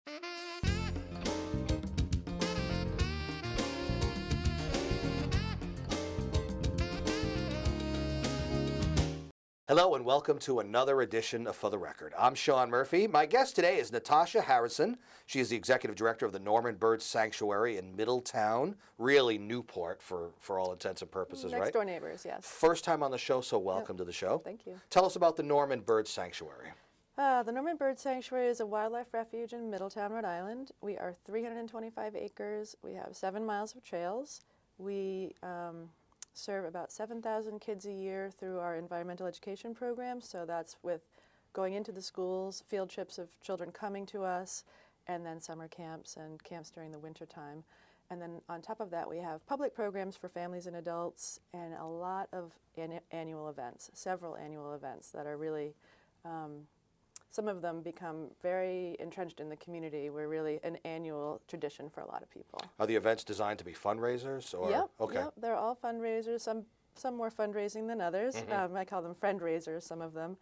Hello and welcome to another edition of For the Record. I'm Sean Murphy. My guest today is Natasha Harrison. She is the executive director of the Norman Bird Sanctuary in Middletown, really Newport for all intents and purposes, right? Next door neighbors, yes. First time on the show, so welcome to the show. Thank you. Tell us about the Norman Bird Sanctuary. The Norman Bird Sanctuary is a wildlife refuge in Middletown, Rhode Island. We are 325 acres. We have 7 miles of trails. We serve about 7,000 kids a year through our environmental education program. So that's with going into the schools, field trips of children coming to us, and then summer camps and camps during the winter time. And then on top of that, we have public programs for families and adults and a lot of annual events, several annual events that are really, some of them become very entrenched in the community. We're really an annual tradition for a lot of people. Are the events designed to be fundraisers? Or? Yep, Okay. yep, they're all fundraisers, some more fundraising than others. I call them friend raisers, some of them.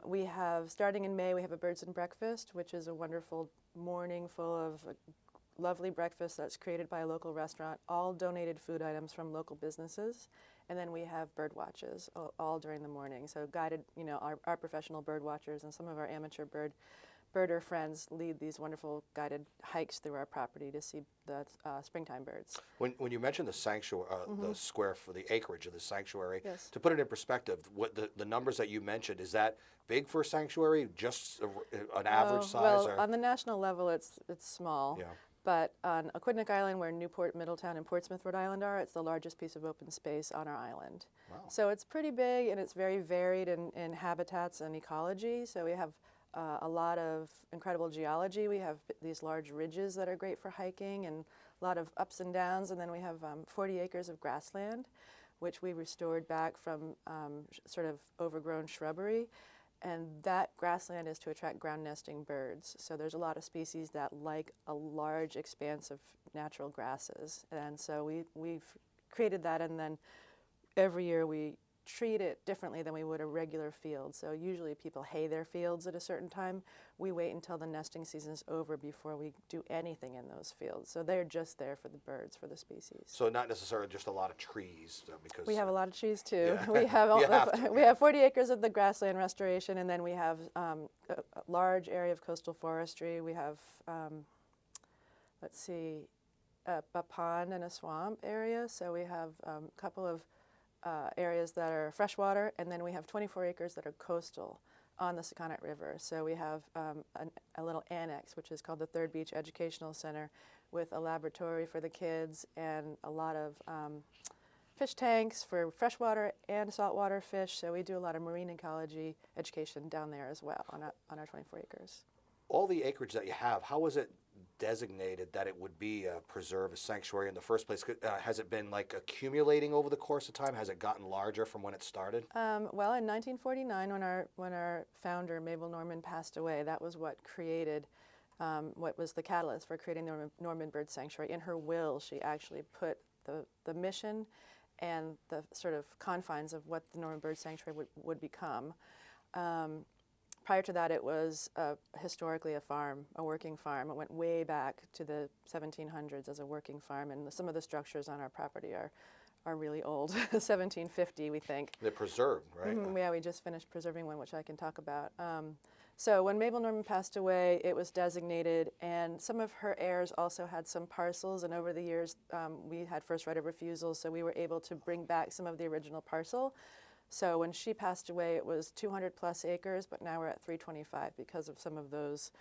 We have, starting in May, we have a Birds and Breakfast, which is a wonderful morning full of a lovely breakfast that's created by a local restaurant, all donated food items from local businesses. And then we have bird watches all during the morning. So guided, our professional bird watchers and some of our amateur birder friends lead these wonderful guided hikes through our property to see the springtime birds. When you mentioned the sanctuary, the square for the acreage of the sanctuary, Yes. to put it in perspective, what the numbers that you mentioned, is that big for a sanctuary? Just an average size? Well, or? on the national level, it's small. Yeah. But on Aquidneck Island, where Newport, Middletown, and Portsmouth, Rhode Island are, it's the largest piece of open space on our island. Wow. So it's pretty big, and it's very varied in habitats and ecology. So we have a lot of incredible geology. We have these large ridges that are great for hiking and a lot of ups and downs. And then we have 40 acres of grassland, which we restored back from sort of overgrown shrubbery. And that grassland is to attract ground nesting birds. So there's a lot of species that like a large expanse of natural grasses. And so we've created that, and then every year we treat it differently than we would a regular field. So usually people hay their fields at a certain time. We wait until the nesting season is over before we do anything in those fields. So they're just there for the birds, for the species. So not necessarily just a lot of trees, because We have a lot of trees too. Yeah. We have You have to. we have 40 acres of the grassland restoration, and then we have a large area of coastal forestry. We have, let's see, a pond and a swamp area. So we have a couple of areas that are freshwater, and then we have 24 acres that are coastal on the Sakonnet River. So we have a little annex, which is called the Third Beach Educational Center, with a laboratory for the kids and a lot of fish tanks for freshwater and saltwater fish. So we do a lot of marine ecology education down there as well on our 24 acres. all the acreage that you have, how was it designated that it would be a preserve, a sanctuary in the first place? Has it been like accumulating over the course of time? Has it gotten larger from when it started? Well, in 1949, when our founder, Mabel Norman, passed away, that was what created, what was the catalyst for creating the Norman Bird Sanctuary. In her will, she actually put the mission and the sort of confines of what the Norman Bird Sanctuary would become. Prior to that, it was historically a farm, a working farm. It went way back to the 1700s as a working farm, and some of the structures on our property are really old, 1750, we think. They're preserved, right? Yeah, we just finished preserving one, which I can talk about. So when Mabel Norman passed away, it was designated, and some of her heirs also had some parcels, and over the years, we had first right of refusal, so we were able to bring back some of the original parcel. So when she passed away, it was 200 plus acres, but now we're at 325 because of some of those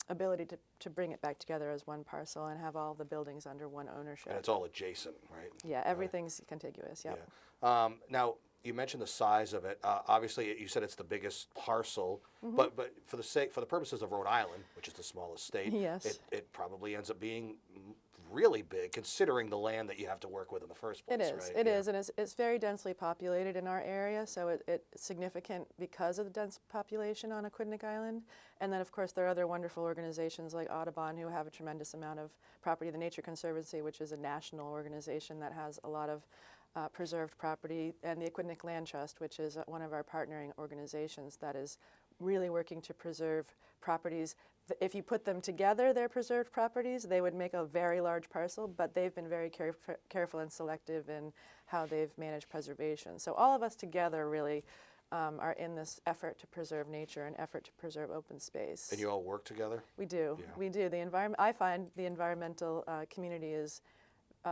ability to bring it back together as one parcel and have all the buildings under one ownership. And it's all adjacent, right? Yeah, everything's contiguous, yep. Yeah. Now, you mentioned the size of it. Obviously, you said it's the biggest parcel, but for the purposes of Rhode Island, which is the smallest state, Yes. it probably ends up being really big, considering the land that you have to work with in the first place. It is. Right? It is, and it's very densely populated in our area, so it's significant because of the dense population on Aquidneck Island. And then, of course, there are other wonderful organizations like Audubon who have a tremendous amount of property. The Nature Conservancy, which is a national organization that has a lot of preserved property, and the Aquidneck Land Trust, which is one of our partnering organizations that is really working to preserve properties if you put them together, they're preserved properties, they would make a very large parcel, but they've been very careful and selective in how they've managed preservation. So all of us together really are in this effort to preserve nature, an effort to preserve open space. And you all work together? We do. Yeah. We do. The environment. I find the environmental community is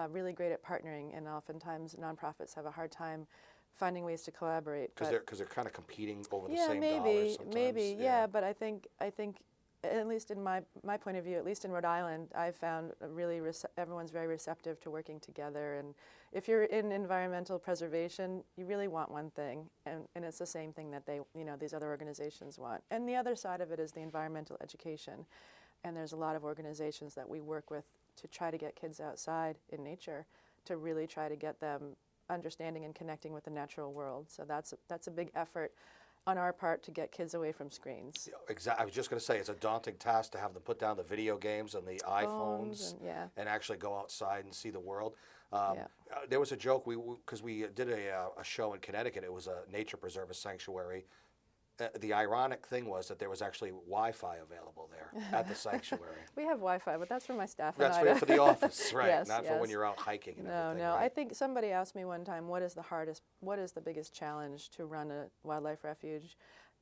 really great at partnering, and oftentimes nonprofits have a hard time finding ways to collaborate. Because they're kind of competing over the yeah, same maybe, dollars sometimes. maybe, yeah. But I think at least in my point of view, at least in Rhode Island, I've found everyone's very receptive to working together. And if you're in environmental preservation, you really want one thing, and it's the same thing that these other organizations want. And the other side of it is the environmental education. And there's a lot of organizations that we work with to try to get kids outside in nature, to really try to get them understanding and connecting with the natural world. So that's a big effort on our part to get kids away from screens. Exactly. I was just going to say, it's a daunting task to have them put down the video games and the iPhones and actually go outside and see the world. There was a joke, because we did a show in Connecticut. It was a nature preserve, a sanctuary. The ironic thing was that there was actually Wi-Fi available there at the sanctuary. We have Wi-Fi, but that's for my staff. That's and I. for the office, right? Yes, Not for when you're out hiking and everything. No. Right? I think somebody asked me one time, what is the biggest challenge to run a wildlife refuge?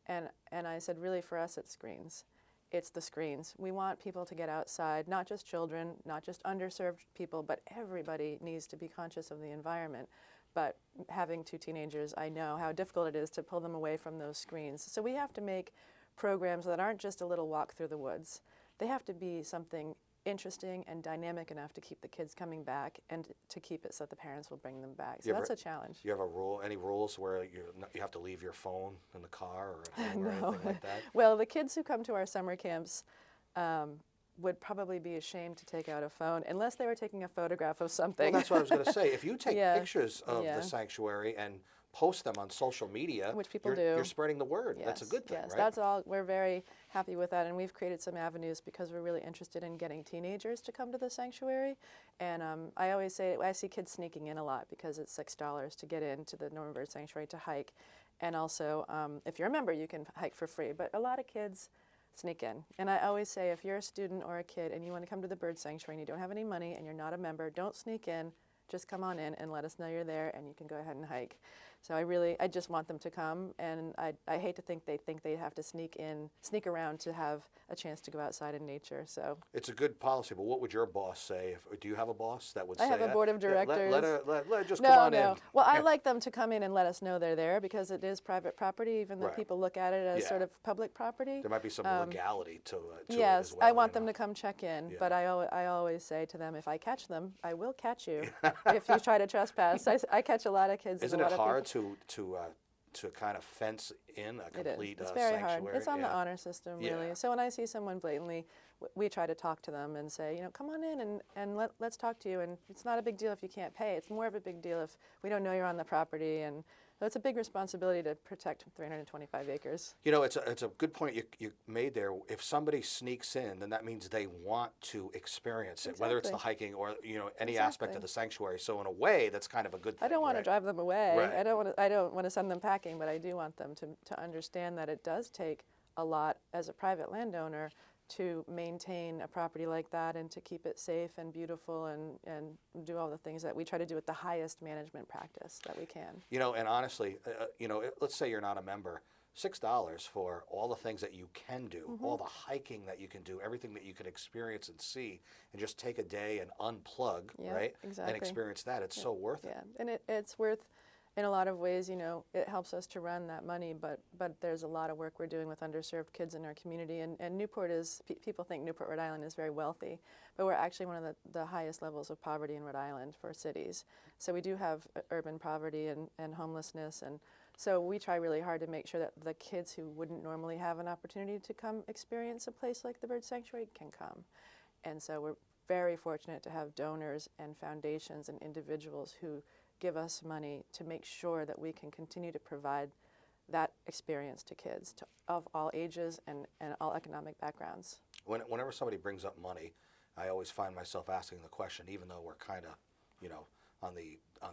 And I said, really, for us, it's screens. It's the screens. We want people to get outside, not just children, not just underserved people, but everybody needs to be conscious of the environment. But having two teenagers, I know how difficult it is to pull them away from those screens. So we have to make programs that aren't just a little walk through the woods. They have to be something interesting and dynamic enough to keep the kids coming back and to keep it so that the parents will bring them back. So that's a challenge. You have any rules where you have to leave your phone in the car or at home or anything like that? Well, the kids who come to our summer camps would probably be ashamed to take out a phone unless they were taking a photograph of something. Well, that's what I was going to say. If you take pictures of the sanctuary and post them on social media, which people you're spreading the word. Yes, that's a good thing, yes, right? That's all. We're very happy with that, and we've created some avenues because we're really interested in getting teenagers to come to the sanctuary. And I always say, I see kids sneaking in a lot because it's $6 to get into the Norman Bird Sanctuary to hike. And also, if you're a member, you can hike for free. But a lot of kids sneak in. And I always say, if you're a student or a kid and you want to come to the bird sanctuary and you don't have any money and you're not a member, don't sneak in. Just come on in and let us know you're there, and you can go ahead and hike. So I just want them to come, and I hate to think they have to sneak around to have a chance to go outside in nature. So it's a good policy, but what would your boss say? Do you have a boss that would say? I have a board of directors. Let her just come on in. Well, I like them to come in and let us know they're there because it is private property, even though people look at it as sort of public property. There might be some legality to it yes, as well. I want them to come check in, but I always say to them, if I catch them, I will catch you if you try to trespass. I catch a lot of kids. Isn't it hard to kind of fence in a complete It's very sanctuary? hard. It's on the honor system, really. Yeah. So when I see someone blatantly, we try to talk to them and say, come on in and let's talk to you. And it's not a big deal if you can't pay. It's more of a big deal if we don't know you're on the property. And so it's a big responsibility to protect 325 acres. It's a good point you made there. If somebody sneaks in, then that means they want to experience it, whether it's the hiking or any aspect of the sanctuary. So in a way, that's kind of a good thing. I don't want to drive them away. Right. I don't want to send them packing, but I do want them to understand that it does take a lot as a private landowner to maintain a property like that and to keep it safe and beautiful and do all the things that we try to do with the highest management practice that we can. And honestly, let's say you're not a member, $6 for all the things that you can do, all the hiking that you can do, everything that you can experience and see, and just take a day and unplug, right? Exactly. And experience that. It's so worth it. Yeah, and it's worth. In a lot of ways, it helps us to run that money, but there's a lot of work we're doing with underserved kids in our community. And Newport people think Newport, Rhode Island is very wealthy, but we're actually one of the highest levels of poverty in Rhode Island for cities. So we do have urban poverty and homelessness, and so we try really hard to make sure that the kids who wouldn't normally have an opportunity to come experience a place like the Bird Sanctuary can come. And so we're very fortunate to have donors and foundations and individuals who give us money to make sure that we can continue to provide that experience to kids of all ages and all economic backgrounds. Whenever somebody brings up money, I always find myself asking the question, even though we're kind of, on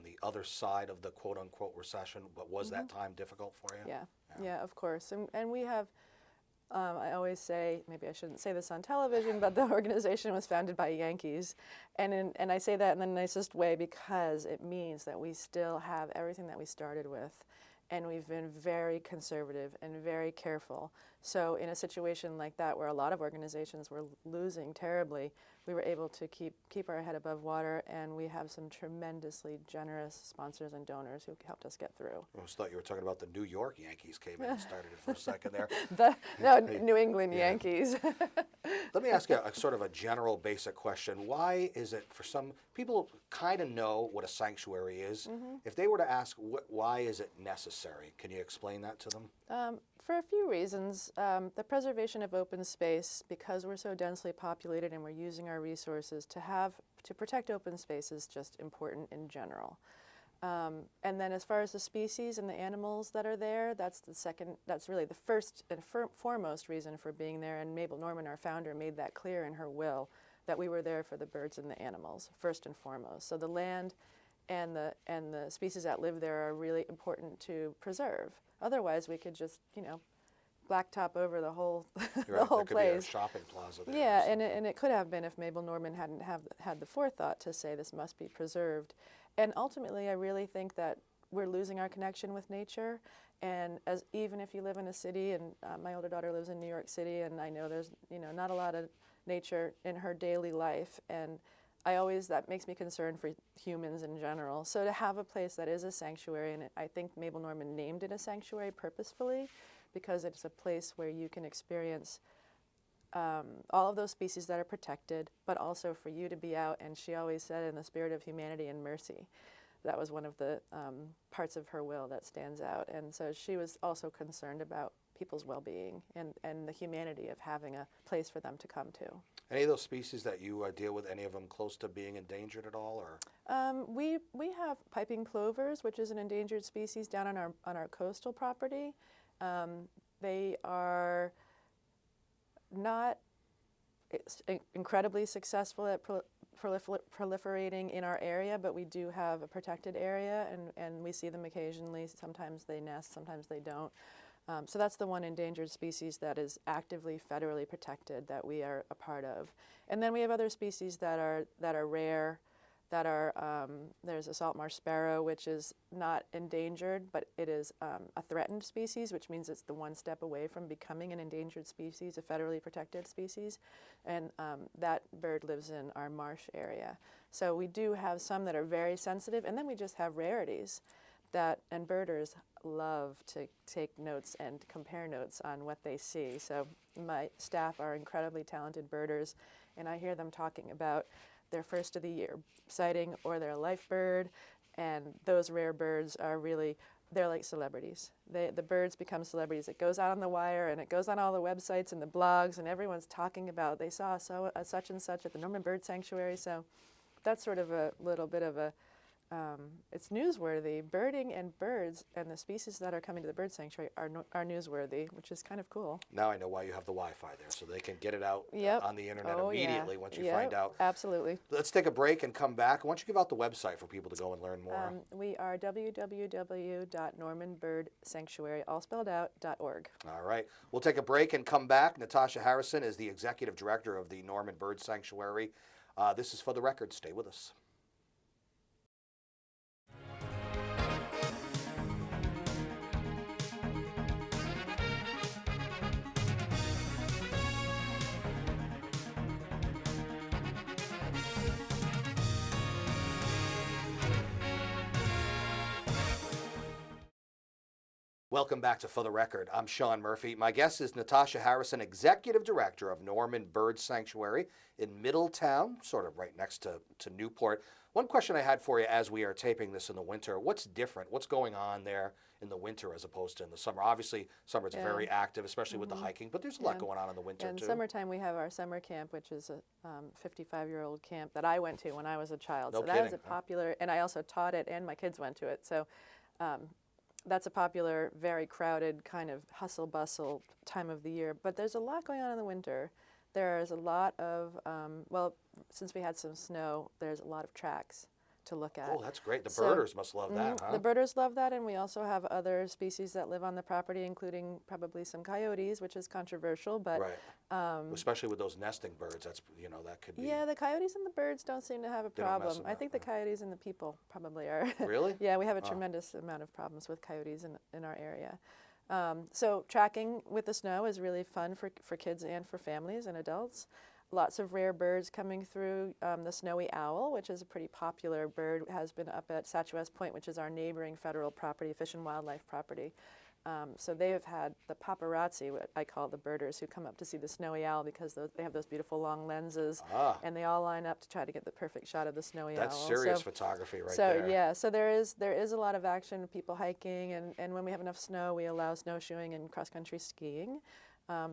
the other side of the quote unquote recession, but was that time difficult for you? Yeah, of course. And we have, I always say, maybe I shouldn't say this on television, but the organization was founded by Yankees. And I say that in the nicest way because it means that we still have everything that we started with. And we've been very conservative and very careful. So in a situation like that where a lot of organizations were losing terribly, we were able to keep our head above water, and we have some tremendously generous sponsors and donors who helped us get through. I almost thought you were talking about the New York Yankees came in and started it for a second there. New England Yeah. Yankees. Let me ask you a sort of a general basic question. Why is it for some people kind of know what a sanctuary is? If they were to ask why is it necessary, can you explain that to them? For a few reasons. The preservation of open space, because we're so densely populated and we're using our resources to protect open space, is just important in general. And then as far as the species and the animals that are there, that's really the first and foremost reason for being there. And Mabel Normand, our founder, made that clear in her will, that we were there for the birds and the animals, first and foremost. So the land and the species that live there are really important to preserve. Otherwise, we could just, blacktop over the whole the whole there could place. be a shopping plaza there. Yeah, and it could have been if Mabel Normand hadn't had the forethought to say this must be preserved. And ultimately, I really think that we're losing our connection with nature. And even if you live in a city, and my older daughter lives in New York City, and I know there's not a lot of nature in her daily life, and that makes me concerned for humans in general. So to have a place that is a sanctuary, and I think Mabel Normand named it a sanctuary purposefully, because it's a place where you can experience all of those species that are protected, but also for you to be out. And she always said, in the spirit of humanity and mercy. That was one of the parts of her will that stands out. And so she was also concerned about people's well-being and the humanity of having a place for them to come to. Any of those species that you deal with, any of them close to being endangered at all, or? We have piping plovers, which is an endangered species down on our coastal property. They are not incredibly successful at proliferating in our area, but we do have a protected area, and we see them occasionally. Sometimes they nest, sometimes they don't. So that's the one endangered species that is actively federally protected that we are a part of. And then we have other species that are rare. There's a salt marsh sparrow, which is not endangered, but it is a threatened species, which means it's the one step away from becoming an endangered species, a federally protected species. And that bird lives in our marsh area. So we do have some that are very sensitive, and then we just have rarities and birders love to take notes and compare notes on what they see. So my staff are incredibly talented birders, and I hear them talking about their first of the year sighting or their life bird, and those rare birds are really, they're like celebrities. The birds become celebrities. It goes out on the wire, and it goes on all the websites and the blogs, and everyone's talking about they saw such and such at the Normand Bird Sanctuary. So that's sort of a little bit of a it's newsworthy. Birding and birds and the species that are coming to the bird sanctuary are newsworthy, which is kind of cool. Now I know why you have the Wi-Fi there, so they can get it out on the internet Oh, immediately once you find out. Absolutely. Let's take a break and come back. Why don't you give out the website for people to go and learn more? We are www.normandbirdsanctuary, all spelled out, .org. All right. We'll take a break and come back. Natasha Harrison is the executive director of the Normand Bird Sanctuary. This is For the Record. Stay with us. Welcome back to For the Record. I'm Sean Murphy. My guest is Natasha Harrison, Executive Director of Normand Bird Sanctuary in Middletown, sort of right next to Newport. One question I had for you as we are taping this in the winter, what's different? What's going on there in the winter as opposed to in the summer? Obviously, summer it's very active, especially with the hiking, but there's a lot going on in the winter In too. summertime, we have our summer camp, which is a 55-year-old camp that I went to when I was a child. No So that kidding, was a popular, and I also taught it, and my kids went to it. So that's a popular, very crowded kind of hustle-bustle time of the year. But there's a lot going on in the winter. There's a lot of, since we had some snow, there's a lot of tracks. to look at. Oh, that's great. The So- birders must love that, huh? The birders love that, and we also have other species that live on the property, including probably some coyotes, which is controversial, but Right. Especially with those nesting birds, that's, that could be. yeah, the coyotes and the birds don't seem to have a They don't mess problem. them I up, think the coyotes and the people probably are. Really? Yeah, we have a tremendous amount of problems with coyotes in our area. So tracking with the snow is really fun for kids and for families and adults. Lots of rare birds coming through. The snowy owl, which is a pretty popular bird, has been up at Sachuest Point, which is our neighboring federal property, fish and wildlife property. So they have had the paparazzi, what I call the birders, who come up to see the snowy owl because they have those beautiful long lenses, and they all line up to try to get the perfect shot of the snowy That's owl. serious photography right So there. yeah, so there is a lot of action, people hiking, and when we have enough snow, we allow snowshoeing and cross-country skiing.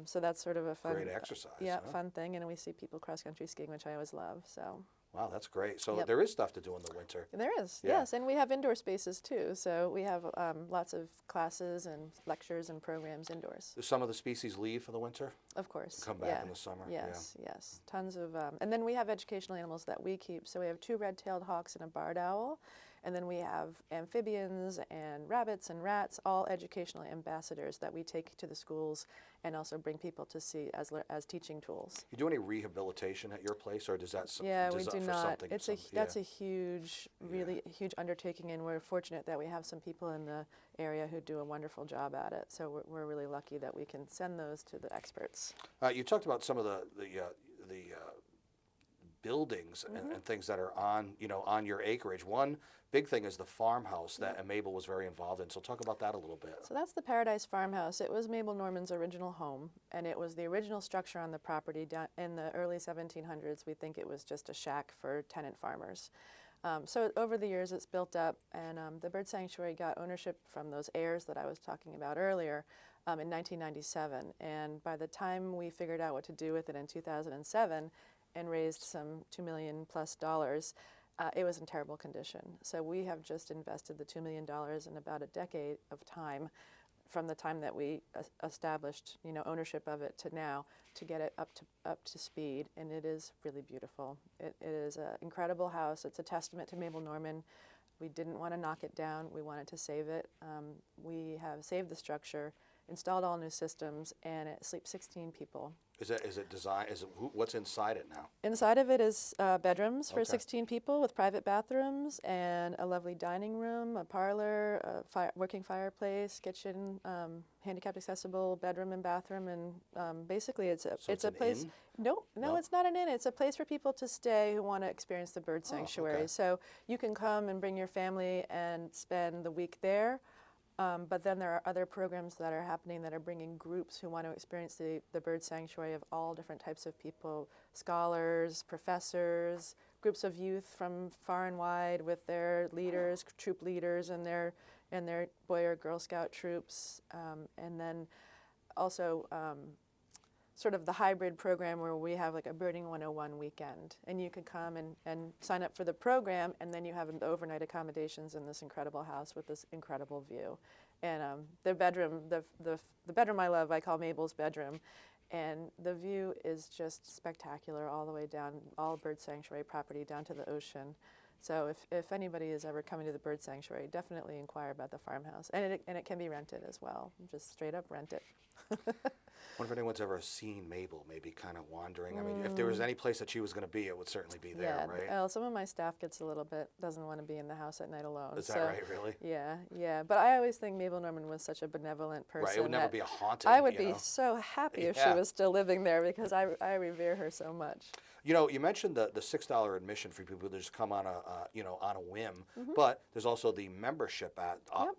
So that's sort of a fun, Great exercise. yeah, huh? fun thing, and we see people cross-country skiing, which I always love. So Wow, that's great. So Yep. there is stuff to do in the winter. there is, Yeah. yes, and we have indoor spaces too. So we have lots of classes and lectures and programs indoors, Do some of the species leave for the winter? of course. Come back yeah. in the summer? Yeah. Yes, yes, tons of, and then we have educational animals that we keep. So we have 2 red-tailed hawks and a barred owl, and then we have amphibians and rabbits and rats, all educational ambassadors that we take to the schools and also bring people to see as teaching tools. You do any rehabilitation at your place, or does that Yeah, we does that do for not. something? It's that's a huge, really huge undertaking, and we're fortunate that we have some people in the area who do a wonderful job at it. So we're really lucky that we can send those to the experts. You talked about some of the buildings and things that are on your acreage. One big thing is the farmhouse that Mabel was very involved in. So talk about that a little bit. So that's the Paradise Farmhouse. It was Mabel Norman's original home, and it was the original structure on the property. In the early 1700s, we think it was just a shack for tenant farmers. So over the years, it's built up, and the bird sanctuary got ownership from those heirs that I was talking about earlier in 1997. And by the time we figured out what to do with it in 2007 and raised some $2 million plus, it was in terrible condition. So we have just invested the $2 million in about a decade of time from the time that we established, ownership of it to now, to get it up to speed, and it is really beautiful. It is an incredible house. It's a testament to Mabel Norman. We didn't want to knock it down. We wanted to save it. We have saved the structure, installed all new systems, and it sleeps 16 people. Is it designed? What's inside it now? Inside of it is bedrooms for Okay. 16 people with private bathrooms and a lovely dining room, a parlor, a working fireplace, kitchen, handicapped accessible bedroom and bathroom, and basically it's it's a an place. inn? No, No? it's not an inn. It's a place for people to stay who want to experience the bird sanctuary. okay. So you can come and bring your family and spend the week there. But then there are other programs that are happening that are bringing groups who want to experience the bird sanctuary of all different types of people, scholars, professors, groups of youth from far and wide with their leaders, troop leaders, and their Boy or Girl Scout troops, and then also sort of the hybrid program where we have like a Birding 101 weekend, and you could come and sign up for the program, and then you have the overnight accommodations in this incredible house with this incredible view. And the bedroom, the bedroom I love, I call Mabel's bedroom, and the view is just spectacular all the way down, all bird sanctuary property down to the ocean. So if anybody is ever coming to the bird sanctuary, definitely inquire about the farmhouse, and it can be rented as well, just straight up rent it. I wonder if anyone's ever seen Mabel, maybe kind of wandering. I mean, if there was any place that she was going to be, it would certainly be there, right? Well, some of my staff gets a little bit, doesn't want to be in the house at night alone. Is that so, right, really? Yeah. But I always think Mabel Norman was such a benevolent person. Right, it would never that be a haunted. I would be so happy if she Yeah. was still living there because I revere her so much. You mentioned the $6 admission for people to just come on a whim, but there's also the membership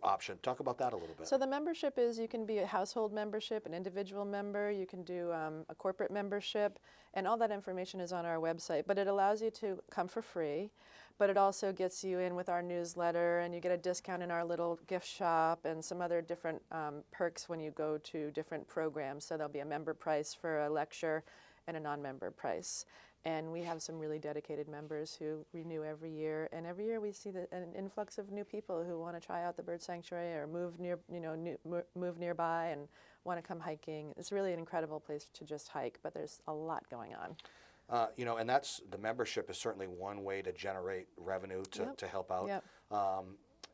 option. Talk about that a little bit. So the membership is you can be a household membership, an individual member, you can do a corporate membership, and all that information is on our website. But it allows you to come for free, but it also gets you in with our newsletter, and you get a discount in our little gift shop and some other different perks when you go to different programs. So there'll be a member price for a lecture and a non-member price. And we have some really dedicated members who renew every year, and every year we see an influx of new people who want to try out the bird sanctuary or move nearby and want to come hiking. It's really an incredible place to just hike, but there's a lot going on. And that's the membership is certainly one way to generate revenue to help out. Yep.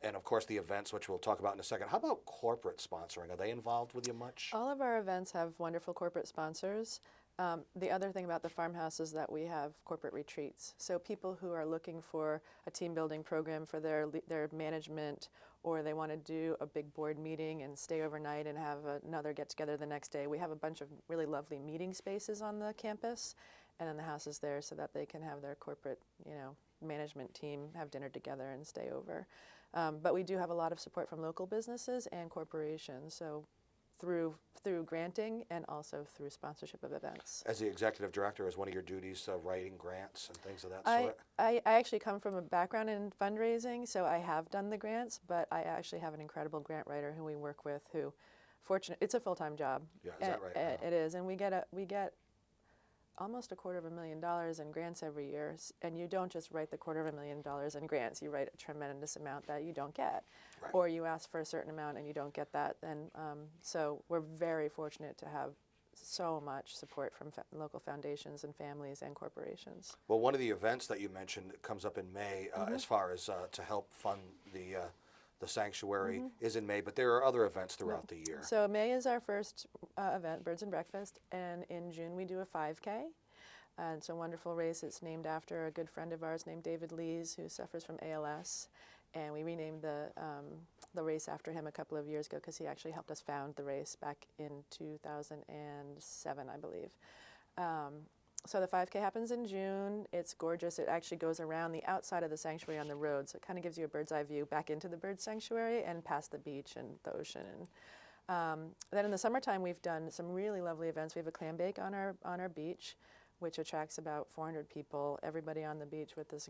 And of course, the events, which we'll talk about in a second. How about corporate sponsoring? Are they involved with you much? All of our events have wonderful corporate sponsors. The other thing about the farmhouse is that we have corporate retreats. So people who are looking for a team building program for their management, or they want to do a big board meeting and stay overnight and have another get together the next day. We have a bunch of really lovely meeting spaces on the campus, and then the house is there so that they can have their corporate, management team have dinner together and stay over. But we do have a lot of support from local businesses and corporations. So through granting and also through sponsorship of events. As the executive director, is one of your duties writing grants and things of that sort? I actually come from a background in fundraising, so I have done the grants, but I actually have an incredible grant writer who we work with who, it's a full-time job. Yeah, is that right? It is, and we get almost $250,000 in grants every year, and you don't just write the $250,000 in grants, you write a tremendous amount that you don't get. Right. Or you ask for a certain amount and you don't get that. And so we're very fortunate to have so much support from local foundations and families and corporations. Well, one of the events that you mentioned that comes up in May, as far as to help fund the sanctuary, is in May, but there are other events throughout the year. So May is our first event, Birds and Breakfast, and in June we do a 5K. And it's a wonderful race. It's named after a good friend of ours named David Lees, who suffers from ALS. And we renamed the race after him a couple of years ago because he actually helped us found the race back in 2007, I believe. So the 5K happens in June. It's gorgeous. It actually goes around the outside of the sanctuary on the road, so it kind of gives you a bird's eye view back into the bird sanctuary and past the beach and the ocean. And then in the summertime, we've done some really lovely events. We have a clam bake on our beach, which attracts about 400 people. Everybody on the beach with this,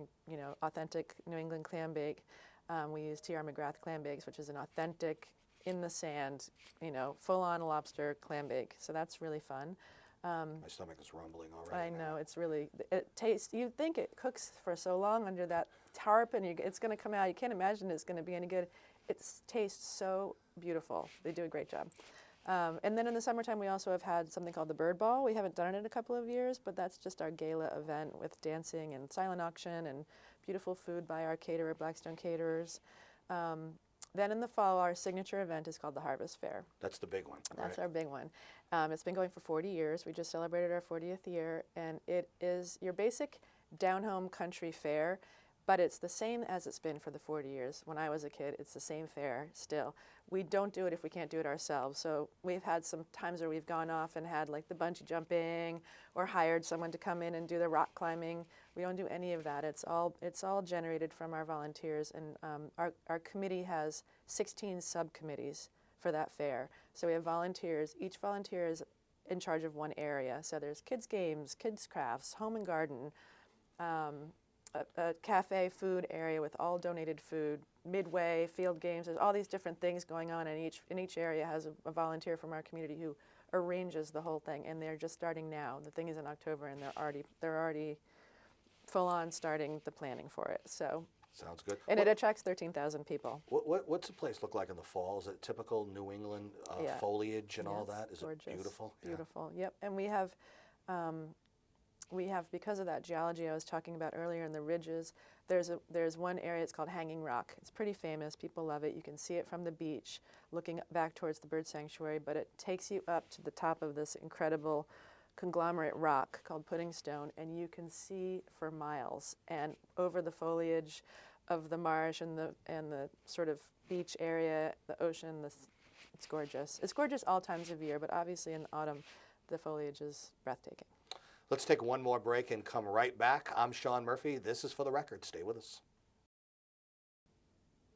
authentic New England clam bake. We use T.R. McGrath clam bakes, which is an authentic, in the sand, full-on lobster clam bake. So that's really fun. My stomach is rumbling already. I know, it's really, it tastes, you think it cooks for so long under that tarp and it's going to come out. You can't imagine it's going to be any good. It tastes so beautiful. They do a great job. And then in the summertime, we also have had something called the Bird Ball. We haven't done it in a couple of years, but that's just our gala event with dancing and silent auction and beautiful food by our caterer, Blackstone Caterers. Then in the fall, our signature event is called the Harvest Fair. That's the big one. That's our big one. It's been going for 40 years. We just celebrated our 40th year, and it is your basic down-home country fair, but it's the same as it's been for the 40 years. When I was a kid, it's the same fair still. We don't do it if we can't do it ourselves. So we've had some times where we've gone off and had like the bungee jumping or hired someone to come in and do the rock climbing. We don't do any of that. It's all generated from our volunteers, and our committee has 16 subcommittees for that fair. So we have volunteers. Each volunteer is in charge of one area. So there's kids games, kids crafts, home and garden, a cafe food area with all donated food, midway, field games. There's all these different things going on, and each area has a volunteer from our community who arranges the whole thing. And they're just starting now. The thing is in October, and they're already full on starting the planning for it. So sounds good. And it attracts 13,000 people. What's the place look like in the fall? Is it typical New England foliage and all that? Is gorgeous. It beautiful? Beautiful. Yeah. Yep. And we have, because of that geology I was talking about earlier in the ridges, there's one area, it's called Hanging Rock. It's pretty famous, people love it. You can see it from the beach looking back towards the bird sanctuary, but it takes you up to the top of this incredible conglomerate rock called Pudding Stone, and you can see for miles. And over the foliage of the marsh and the sort of beach area, the ocean, it's gorgeous. It's gorgeous all times of year, but obviously in the autumn, the foliage is breathtaking. Let's take one more break and come right back. I'm Sean Murphy. This is For the Record. Stay with us.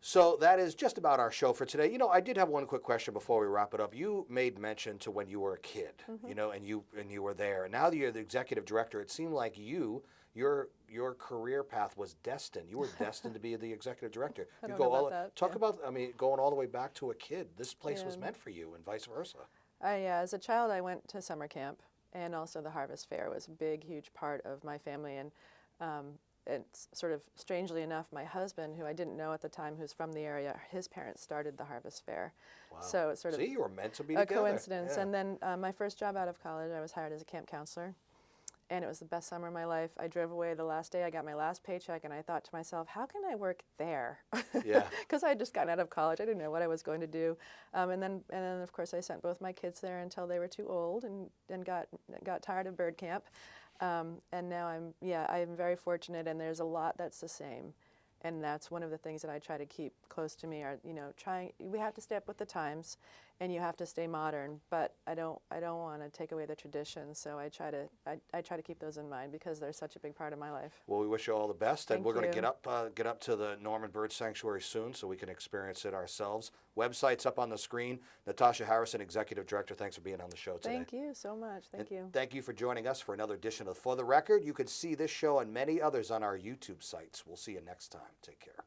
So that is just about our show for today. I did have one quick question before we wrap it up. You made mention to when you were a kid, and you were there. And now that you're the executive director, it seemed like your career path was destined. You were destined to be the executive director. I don't know about that. Talk about, going all the way back to a kid. This place was meant for you, and vice versa. As a child, I went to summer camp, and also the Harvest Fair was a big, huge part of my family. And it's sort of strangely enough, my husband, who I didn't know at the time, who's from the area, his parents started the Harvest Fair. Wow. So it's sort of you were meant to be a together. coincidence. Yeah. And then my first job out of college, I was hired as a camp counselor. and it was the best summer of my life. I drove away the last day. I got my last paycheck, and I thought to myself, how can I work there? Yeah. Because I had just gotten out of college. I didn't know what I was going to do. And then, of course, I sent both my kids there until they were too old and got tired of bird camp. And now I'm very fortunate, and there's a lot that's the same. And that's one of the things that I try to keep close to me are, we have to stay up with the times, and you have to stay modern, but I don't want to take away the traditions, so I try to keep those in mind because they're such a big part of my life. Well, we wish you all the best, and Thank we're going to you. get up to the Norman Bird Sanctuary soon so we can experience it ourselves. Website's up on the screen. Natasha Harrison, Executive Director, thanks for being on the show today. Thank you so much. Thank you. Thank you for joining us for another edition of For the Record. You can see this show and many others on our YouTube sites. We'll see you next time. Take care.